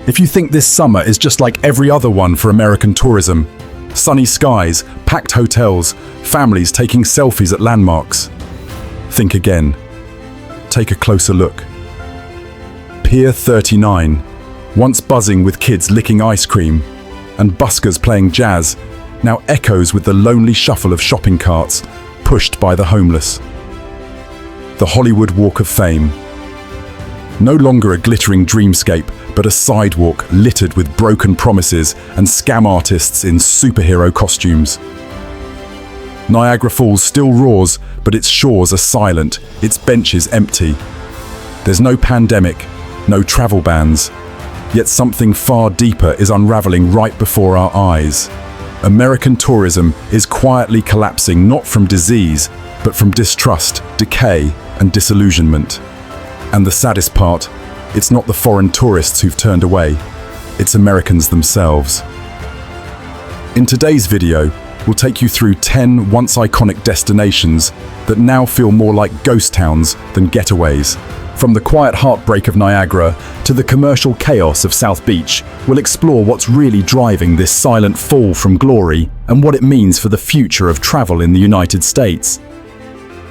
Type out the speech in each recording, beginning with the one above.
If you think this summer is just like every other one for American tourism, sunny skies, packed hotels, families taking selfies at landmarks, think again. Take a closer look. Pier 39, once buzzing with kids licking ice cream and buskers playing jazz, now echoes with the lonely shuffle of shopping carts pushed by the homeless. The Hollywood Walk of Fame. No longer a glittering dreamscape, but a sidewalk littered with broken promises and scam artists in superhero costumes. Niagara Falls still roars, but its shores are silent, its benches empty. There's no pandemic, no travel bans, yet something far deeper is unraveling right before our eyes. American tourism is quietly collapsing not from disease, but from distrust, decay, and disillusionment. And the saddest part, it's not the foreign tourists who've turned away, it's Americans themselves. In today's video, we'll take you through 10 once iconic destinations that now feel more like ghost towns than getaways. From the quiet heartbreak of Niagara to the commercial chaos of South Beach, we'll explore what's really driving this silent fall from glory and what it means for the future of travel in the United States.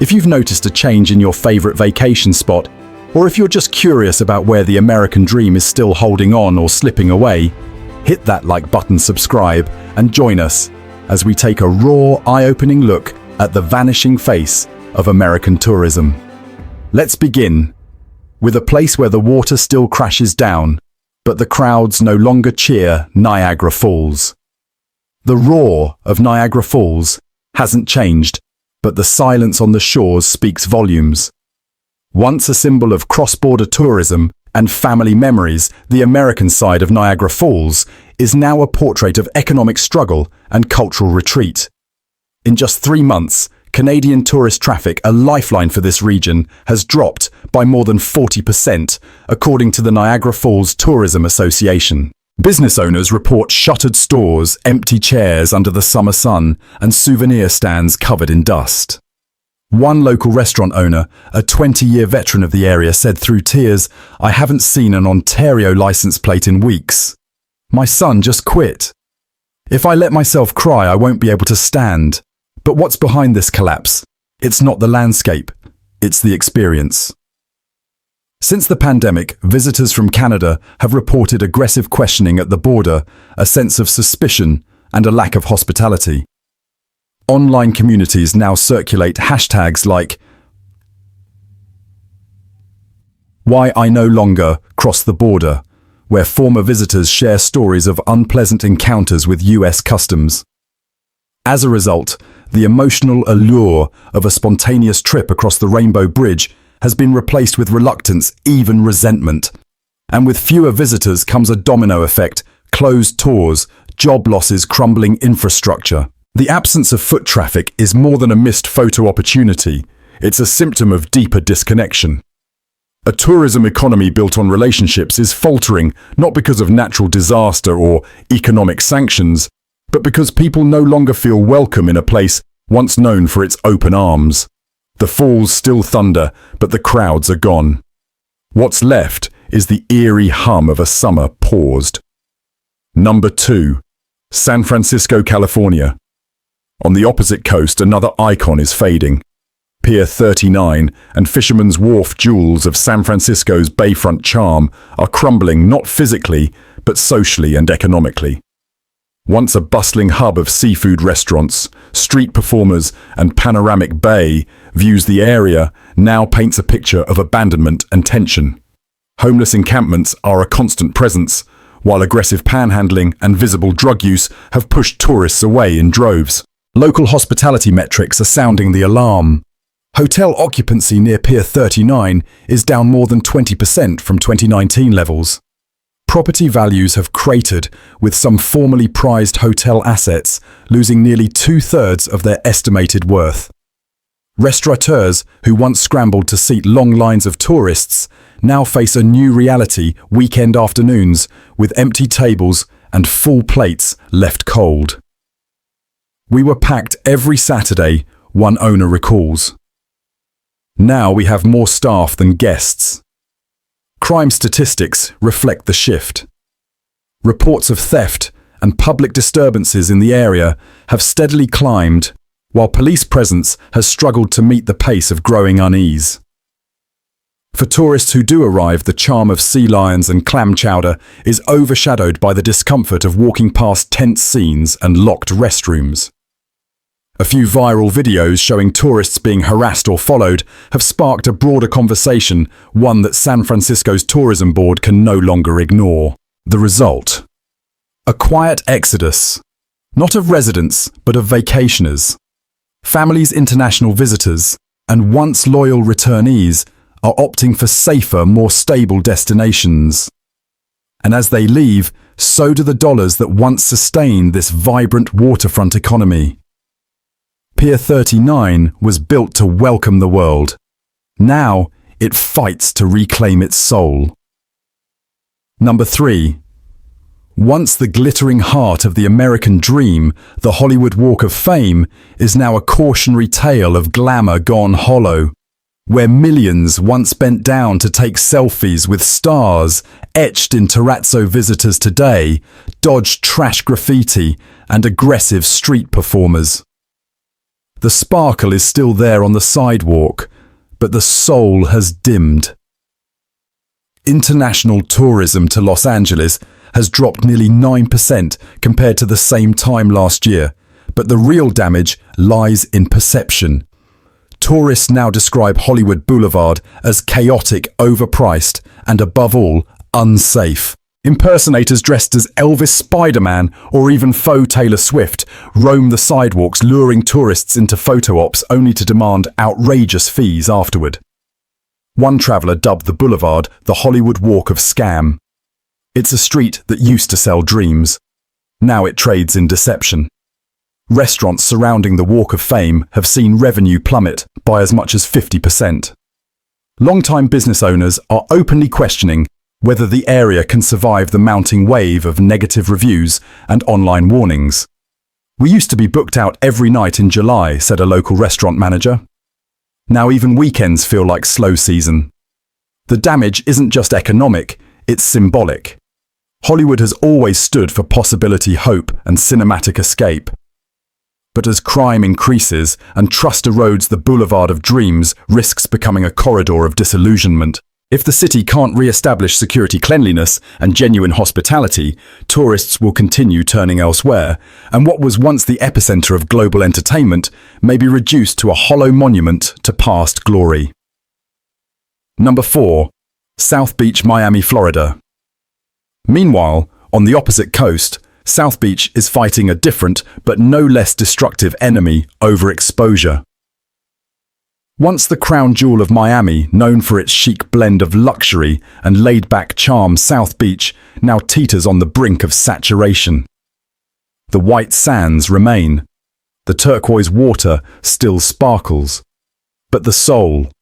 If you've noticed a change in your favorite vacation spot, or if you're just curious about where the American dream is still holding on or slipping away, hit that like button, subscribe, and join us as we take a raw, eye-opening look at the vanishing face of American tourism. Let's begin with a place where the water still crashes down, but the crowds no longer cheer Niagara Falls. The roar of Niagara Falls hasn't changed, but the silence on the shores speaks volumes. Once a symbol of cross-border tourism and family memories, the American side of Niagara Falls is now a portrait of economic struggle and cultural retreat. In just 3 months, Canadian tourist traffic, a lifeline for this region, has dropped by more than 40%, according to the Niagara Falls Tourism Association. Business owners report shuttered stores, empty chairs under the summer sun, and souvenir stands covered in dust. One local restaurant owner, a 20-year veteran of the area, said through tears, "I haven't seen an Ontario license plate in weeks. My son just quit. If I let myself cry, I won't be able to stand." But what's behind this collapse? It's not the landscape, it's the experience. Since the pandemic, visitors from Canada have reported aggressive questioning at the border, a sense of suspicion, and a lack of hospitality. Online communities now circulate hashtags like "Why I no longer cross the border," where former visitors share stories of unpleasant encounters with US customs. As a result, the emotional allure of a spontaneous trip across the Rainbow Bridge has been replaced with reluctance, even resentment. And with fewer visitors comes a domino effect: closed tours, job losses, crumbling infrastructure. The absence of foot traffic is more than a missed photo opportunity. It's a symptom of deeper disconnection. A tourism economy built on relationships is faltering, not because of natural disaster or economic sanctions, but because people no longer feel welcome in a place once known for its open arms. The falls still thunder, but the crowds are gone. What's left is the eerie hum of a summer paused. Number 2. San Francisco, California. On the opposite coast, another icon is fading. Pier 39 and Fisherman's Wharf jewels of San Francisco's bayfront charm are crumbling not physically, but socially and economically. Once a bustling hub of seafood restaurants, street performers, and panoramic bay views the area, now paints a picture of abandonment and tension. Homeless encampments are a constant presence, while aggressive panhandling and visible drug use have pushed tourists away in droves. Local hospitality metrics are sounding the alarm. Hotel occupancy near Pier 39 is down more than 20% from 2019 levels. Property values have cratered, with some formerly prized hotel assets losing nearly 2/3 of their estimated worth. Restaurateurs, who once scrambled to seat long lines of tourists, now face a new reality: weekend afternoons, with empty tables and full plates left cold. "We were packed every Saturday," one owner recalls. "Now we have more staff than guests." Crime statistics reflect the shift. Reports of theft and public disturbances in the area have steadily climbed, while police presence has struggled to meet the pace of growing unease. For tourists who do arrive, the charm of sea lions and clam chowder is overshadowed by the discomfort of walking past tense scenes and locked restrooms. A few viral videos showing tourists being harassed or followed have sparked a broader conversation, one that San Francisco's tourism board can no longer ignore. The result: a quiet exodus, not of residents, but of vacationers. Families, international visitors, and once loyal returnees are opting for safer, more stable destinations. And as they leave, so do the dollars that once sustained this vibrant waterfront economy. Pier 39 was built to welcome the world. Now it fights to reclaim its soul. Number 3. Once the glittering heart of the American dream, the Hollywood Walk of Fame is now a cautionary tale of glamour gone hollow, where millions once bent down to take selfies with stars etched in terrazzo visitors today dodge trash graffiti and aggressive street performers. The sparkle is still there on the sidewalk, but the soul has dimmed. International tourism to Los Angeles has dropped nearly 9% compared to the same time last year, but the real damage lies in perception. Tourists now describe Hollywood Boulevard as chaotic, overpriced, and above all, unsafe. Impersonators dressed as Elvis, Spider-Man, or even faux Taylor Swift roam the sidewalks, luring tourists into photo ops only to demand outrageous fees afterward. One traveller dubbed the boulevard the Hollywood Walk of Scam. It's a street that used to sell dreams. Now it trades in deception. Restaurants surrounding the Walk of Fame have seen revenue plummet by as much as 50%. Long-time business owners are openly questioning whether the area can survive the mounting wave of negative reviews and online warnings. "We used to be booked out every night in July," said a local restaurant manager. "Now even weekends feel like slow season." The damage isn't just economic, it's symbolic. Hollywood has always stood for possibility, hope, and cinematic escape. But as crime increases and trust erodes, the Boulevard of Dreams risks becoming a corridor of disillusionment. If the city can't re-establish security, cleanliness, and genuine hospitality, tourists will continue turning elsewhere, and what was once the epicenter of global entertainment may be reduced to a hollow monument to past glory. Number 4. South Beach, Miami, Florida. Meanwhile, on the opposite coast, South Beach is fighting a different but no less destructive enemy: overexposure. Once the crown jewel of Miami, known for its chic blend of luxury and laid-back charm, South Beach now teeters on the brink of saturation. The white sands remain. The turquoise water still sparkles. But the soul,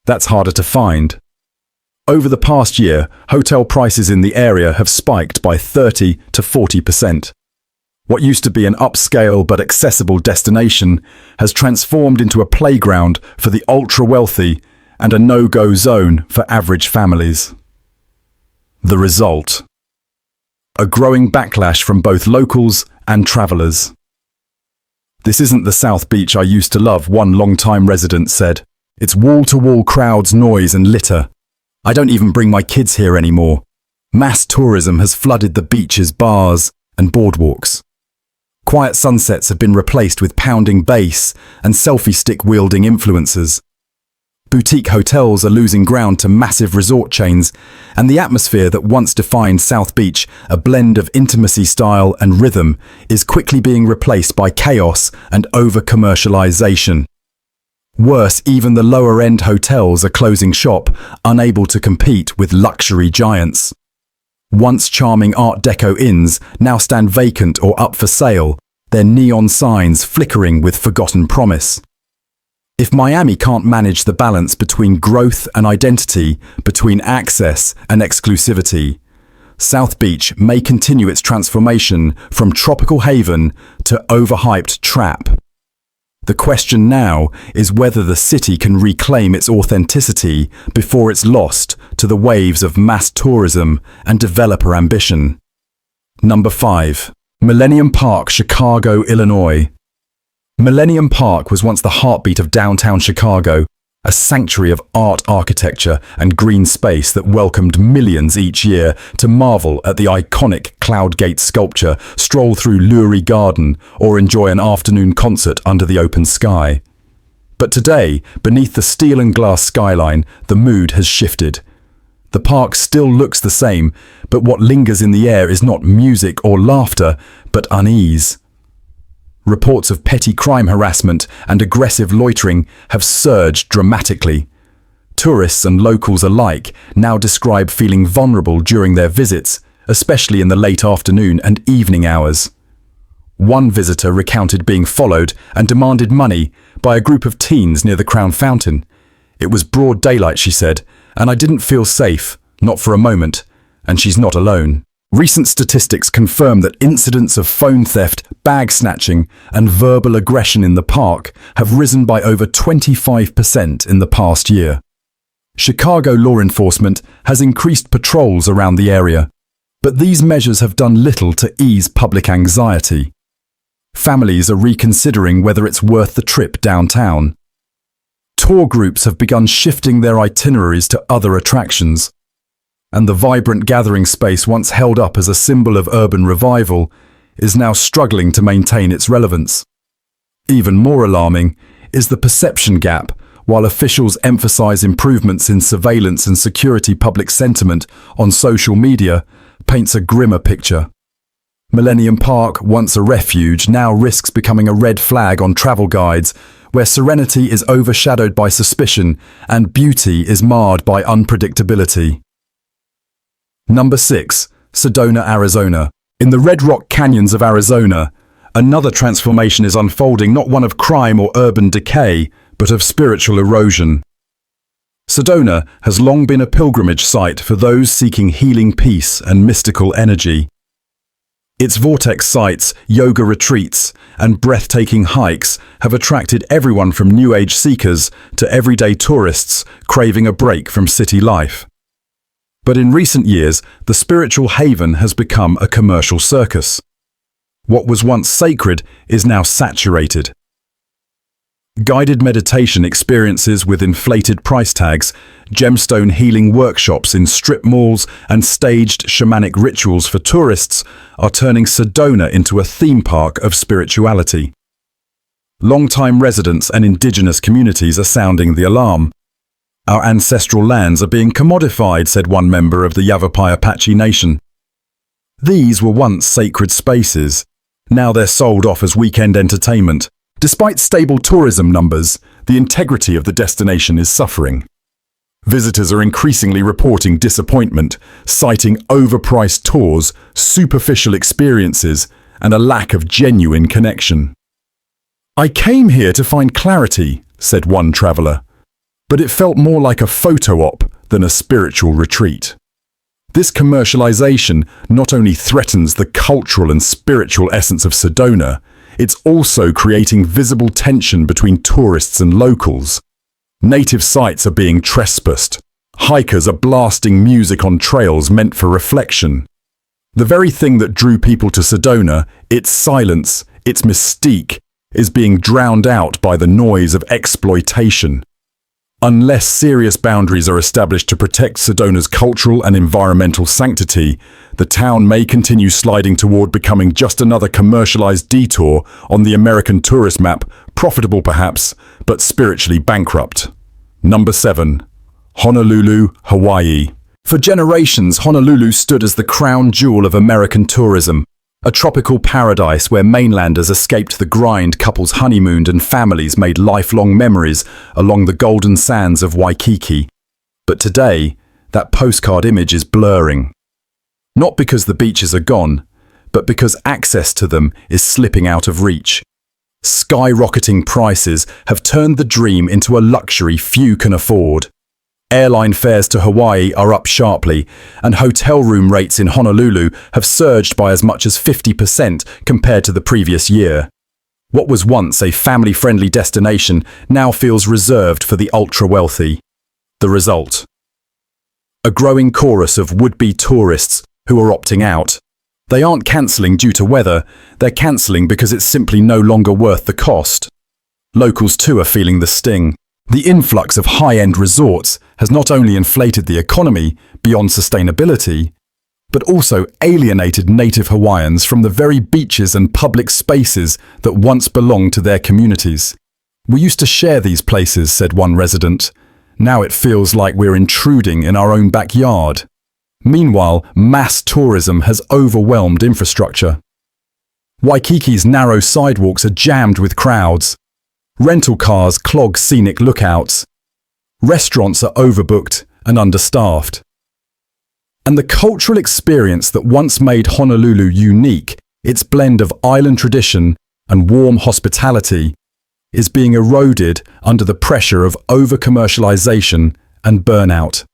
that's harder to find. Over the past year, hotel prices in the area have spiked by 30 to 40%. What used to be an upscale but accessible destination has transformed into a playground for the ultra-wealthy and a no-go zone for average families. The result: a growing backlash from both locals and travelers. "This isn't the South Beach I used to love," one long-time resident said. "It's wall-to-wall crowds, noise and litter. I don't even bring my kids here anymore. Mass tourism has flooded the beaches, bars and boardwalks. Quiet sunsets have been replaced with pounding bass and selfie stick-wielding influencers. Boutique hotels are losing ground to massive resort chains, and the atmosphere that once defined South Beach, a blend of intimacy, style and rhythm, is quickly being replaced by chaos and over-commercialization. Worse, even the lower-end hotels are closing shop, unable to compete with luxury giants. Once charming Art Deco inns now stand vacant or up for sale, their neon signs flickering with forgotten promise. If Miami can't manage the balance between growth and identity, between access and exclusivity, South Beach may continue its transformation from tropical haven to overhyped trap. The question now is whether the city can reclaim its authenticity before it's lost to the waves of mass tourism and developer ambition. Number 5. Millennium Park, Chicago, Illinois. Millennium Park was once the heartbeat of downtown Chicago, a sanctuary of art, architecture, and green space that welcomed millions each year to marvel at the iconic Cloud Gate sculpture, stroll through Lurie Garden, or enjoy an afternoon concert under the open sky. But today, beneath the steel and glass skyline, the mood has shifted. The park still looks the same, but what lingers in the air is not music or laughter, but unease. Reports of petty crime harassment and aggressive loitering have surged dramatically. Tourists and locals alike now describe feeling vulnerable during their visits, especially in the late afternoon and evening hours. One visitor recounted being followed and demanded money by a group of teens near the Crown Fountain. It was broad daylight, she said, and I didn't feel safe, not for a moment, and she's not alone. Recent statistics confirm that incidents of phone theft, bag snatching, and verbal aggression in the park have risen by over 25% in the past year. Chicago law enforcement has increased patrols around the area, but these measures have done little to ease public anxiety. Families are reconsidering whether it's worth the trip downtown. Tour groups have begun shifting their itineraries to other attractions, and the vibrant gathering space once held up as a symbol of urban revival is now struggling to maintain its relevance. Even more alarming is the perception gap. While officials emphasize improvements in surveillance and security, public sentiment on social media paints a grimmer picture. Millennium Park, once a refuge, now risks becoming a red flag on travel guides, where serenity is overshadowed by suspicion and beauty is marred by unpredictability. Number 6. Sedona, Arizona. In the Red Rock Canyons of Arizona, another transformation is unfolding, not one of crime or urban decay, but of spiritual erosion. Sedona has long been a pilgrimage site for those seeking healing peace and mystical energy. Its vortex sites, yoga retreats, and breathtaking hikes have attracted everyone from New Age seekers to everyday tourists craving a break from city life. But in recent years, the spiritual haven has become a commercial circus. What was once sacred is now saturated. Guided meditation experiences with inflated price tags, gemstone healing workshops in strip malls, and staged shamanic rituals for tourists are turning Sedona into a theme park of spirituality. Longtime residents and indigenous communities are sounding the alarm. Our ancestral lands are being commodified, said one member of the Yavapai Apache Nation. These were once sacred spaces. Now they're sold off as weekend entertainment. Despite stable tourism numbers, the integrity of the destination is suffering. Visitors are increasingly reporting disappointment, citing overpriced tours, superficial experiences, and a lack of genuine connection. "I came here to find clarity," said one traveller, "but it felt more like a photo op than a spiritual retreat." This commercialization not only threatens the cultural and spiritual essence of Sedona, it's also creating visible tension between tourists and locals. Native sites are being trespassed. Hikers are blasting music on trails meant for reflection. The very thing that drew people to Sedona, its silence, its mystique, is being drowned out by the noise of exploitation. Unless serious boundaries are established to protect Sedona's cultural and environmental sanctity, the town may continue sliding toward becoming just another commercialized detour on the American tourist map, profitable perhaps, but spiritually bankrupt. Number 7. Honolulu, Hawaii. For generations, Honolulu stood as the crown jewel of American tourism, a tropical paradise where mainlanders escaped the grind, couples honeymooned, and families made lifelong memories along the golden sands of Waikiki. But today, that postcard image is blurring. Not because the beaches are gone, but because access to them is slipping out of reach. Skyrocketing prices have turned the dream into a luxury few can afford. Airline fares to Hawaii are up sharply, and hotel room rates in Honolulu have surged by as much as 50% compared to the previous year. What was once a family-friendly destination now feels reserved for the ultra-wealthy. The result: a growing chorus of would-be tourists who are opting out. They aren't cancelling due to weather, they're cancelling because it's simply no longer worth the cost. Locals too are feeling the sting. The influx of high-end resorts has not only inflated the economy beyond sustainability, but also alienated native Hawaiians from the very beaches and public spaces that once belonged to their communities. "We used to share these places," said one resident. "Now it feels like we're intruding in our own backyard." Meanwhile, mass tourism has overwhelmed infrastructure. Waikiki's narrow sidewalks are jammed with crowds. Rental cars clog scenic lookouts. Restaurants are overbooked and understaffed. And the cultural experience that once made Honolulu unique, its blend of island tradition and warm hospitality, is being eroded under the pressure of over-commercialization and burnout.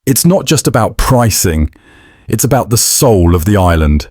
It's not just about pricing, it's about the soul of the island.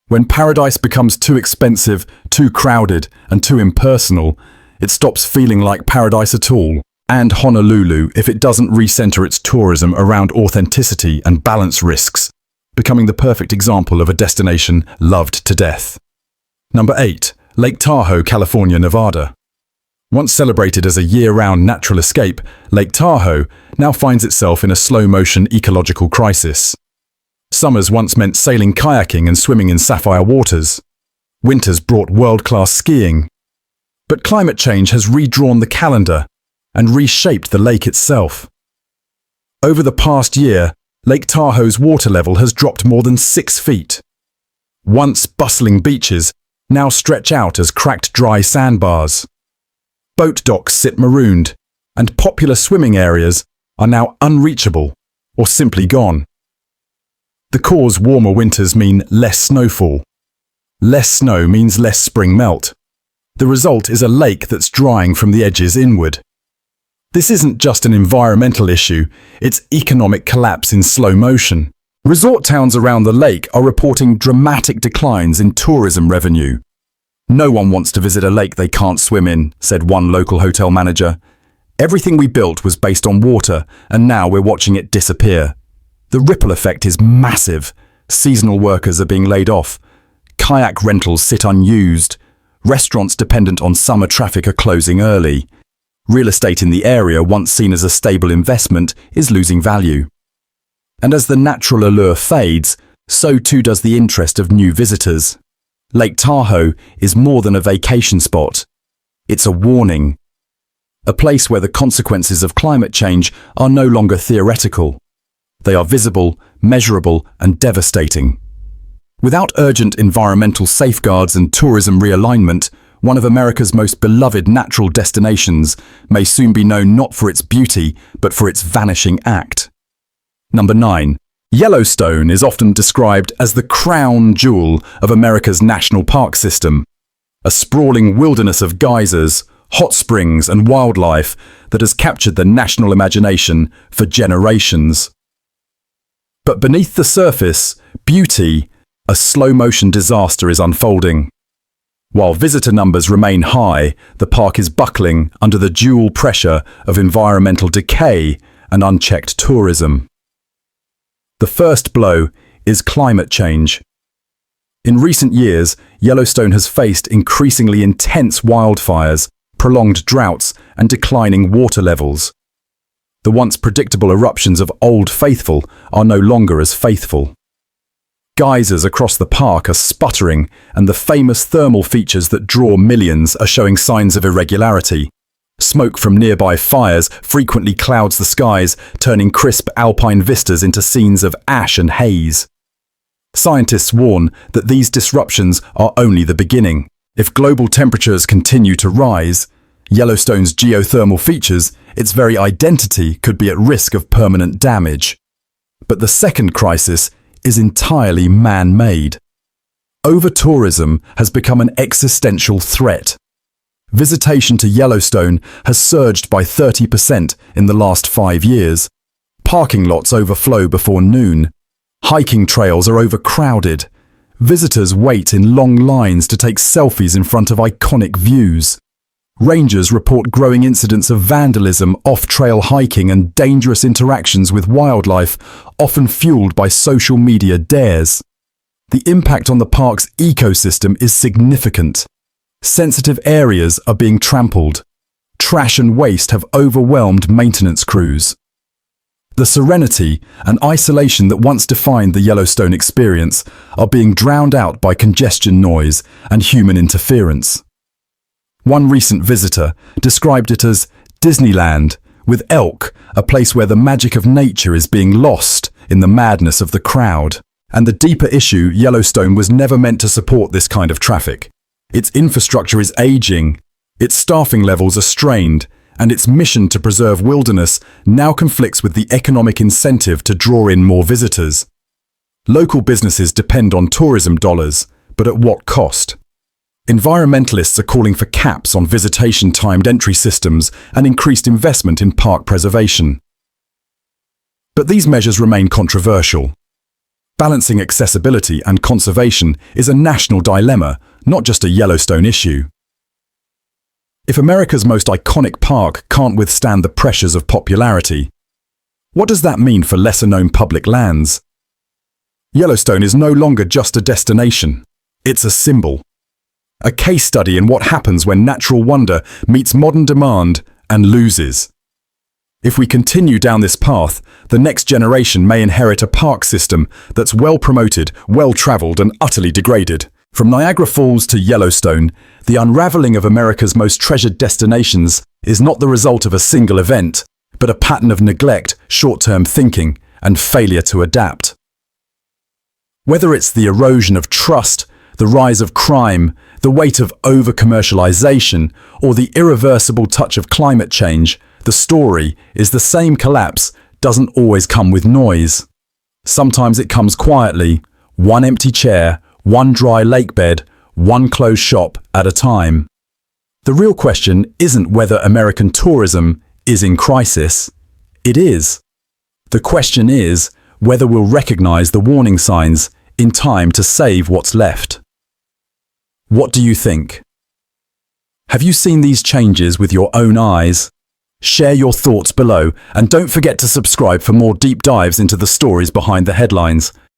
When paradise becomes too expensive, too crowded, and too impersonal, it stops feeling like paradise at all. And Honolulu, if it doesn't recenter its tourism around authenticity and balance risks, becoming the perfect example of a destination loved to death. Number 8. Lake Tahoe, California, Nevada. Once celebrated as a year-round natural escape, Lake Tahoe now finds itself in a slow-motion ecological crisis. Summers once meant sailing, kayaking, and swimming in sapphire waters. Winters brought world-class skiing. But climate change has redrawn the calendar and reshaped the lake itself. Over the past year, Lake Tahoe's water level has dropped more than 6 feet. Once bustling beaches now stretch out as cracked dry sandbars. Boat docks sit marooned, and popular swimming areas are now unreachable or simply gone. The cause warmer winters mean less snowfall. Less snow means less spring melt. The result is a lake that's drying from the edges inward. This isn't just an environmental issue, it's economic collapse in slow motion. Resort towns around the lake are reporting dramatic declines in tourism revenue. "No one wants to visit a lake they can't swim in," said one local hotel manager. "Everything we built was based on water, and now we're watching it disappear." The ripple effect is massive. Seasonal workers are being laid off. Kayak rentals sit unused. Restaurants dependent on summer traffic are closing early. Real estate in the area, once seen as a stable investment, is losing value. And as the natural allure fades, so too does the interest of new visitors. Lake Tahoe is more than a vacation spot. It's a warning. A place where the consequences of climate change are no longer theoretical. They are visible, measurable, and devastating. Without urgent environmental safeguards and tourism realignment, one of America's most beloved natural destinations may soon be known not for its beauty, but for its vanishing act. Number 9. Yellowstone is often described as the crown jewel of America's national park system, a sprawling wilderness of geysers, hot springs, and wildlife that has captured the national imagination for generations. But beneath the surface, beauty, a slow-motion disaster is unfolding. While visitor numbers remain high, the park is buckling under the dual pressure of environmental decay and unchecked tourism. The first blow is climate change. In recent years, Yellowstone has faced increasingly intense wildfires, prolonged droughts, and declining water levels. The once predictable eruptions of Old Faithful are no longer as faithful. Geysers across the park are sputtering, and the famous thermal features that draw millions are showing signs of irregularity. Smoke from nearby fires frequently clouds the skies, turning crisp alpine vistas into scenes of ash and haze. Scientists warn that these disruptions are only the beginning. If global temperatures continue to rise, Yellowstone's geothermal features, its very identity, could be at risk of permanent damage. But the second crisis is entirely man-made. Over-tourism has become an existential threat. Visitation to Yellowstone has surged by 30% in the last 5 years. Parking lots overflow before noon. Hiking trails are overcrowded. Visitors wait in long lines to take selfies in front of iconic views. Rangers report growing incidents of vandalism, off-trail hiking, and dangerous interactions with wildlife, often fueled by social media dares. The impact on the park's ecosystem is significant. Sensitive areas are being trampled. Trash and waste have overwhelmed maintenance crews. The serenity and isolation that once defined the Yellowstone experience are being drowned out by congestion noise and human interference. One recent visitor described it as Disneyland, with elk, a place where the magic of nature is being lost in the madness of the crowd. And the deeper issue, Yellowstone was never meant to support this kind of traffic. Its infrastructure is aging, its staffing levels are strained, and its mission to preserve wilderness now conflicts with the economic incentive to draw in more visitors. Local businesses depend on tourism dollars, but at what cost? Environmentalists are calling for caps on visitation-timed entry systems and increased investment in park preservation. But these measures remain controversial. Balancing accessibility and conservation is a national dilemma, not just a Yellowstone issue. If America's most iconic park can't withstand the pressures of popularity, what does that mean for lesser-known public lands? Yellowstone is no longer just a destination. It's a symbol. A case study in what happens when natural wonder meets modern demand and loses. If we continue down this path, the next generation may inherit a park system that's well-promoted, well-traveled, and utterly degraded. From Niagara Falls to Yellowstone, the unraveling of America's most treasured destinations is not the result of a single event, but a pattern of neglect, short-term thinking, and failure to adapt. Whether it's the erosion of trust, the rise of crime, the weight of over-commercialization, or the irreversible touch of climate change, the story is the same: collapse doesn't always come with noise. Sometimes it comes quietly, one empty chair, one dry lake bed, one closed shop at a time. The real question isn't whether American tourism is in crisis. It is. The question is whether we'll recognize the warning signs in time to save what's left. What do you think? Have you seen these changes with your own eyes? Share your thoughts below, and don't forget to subscribe for more deep dives into the stories behind the headlines.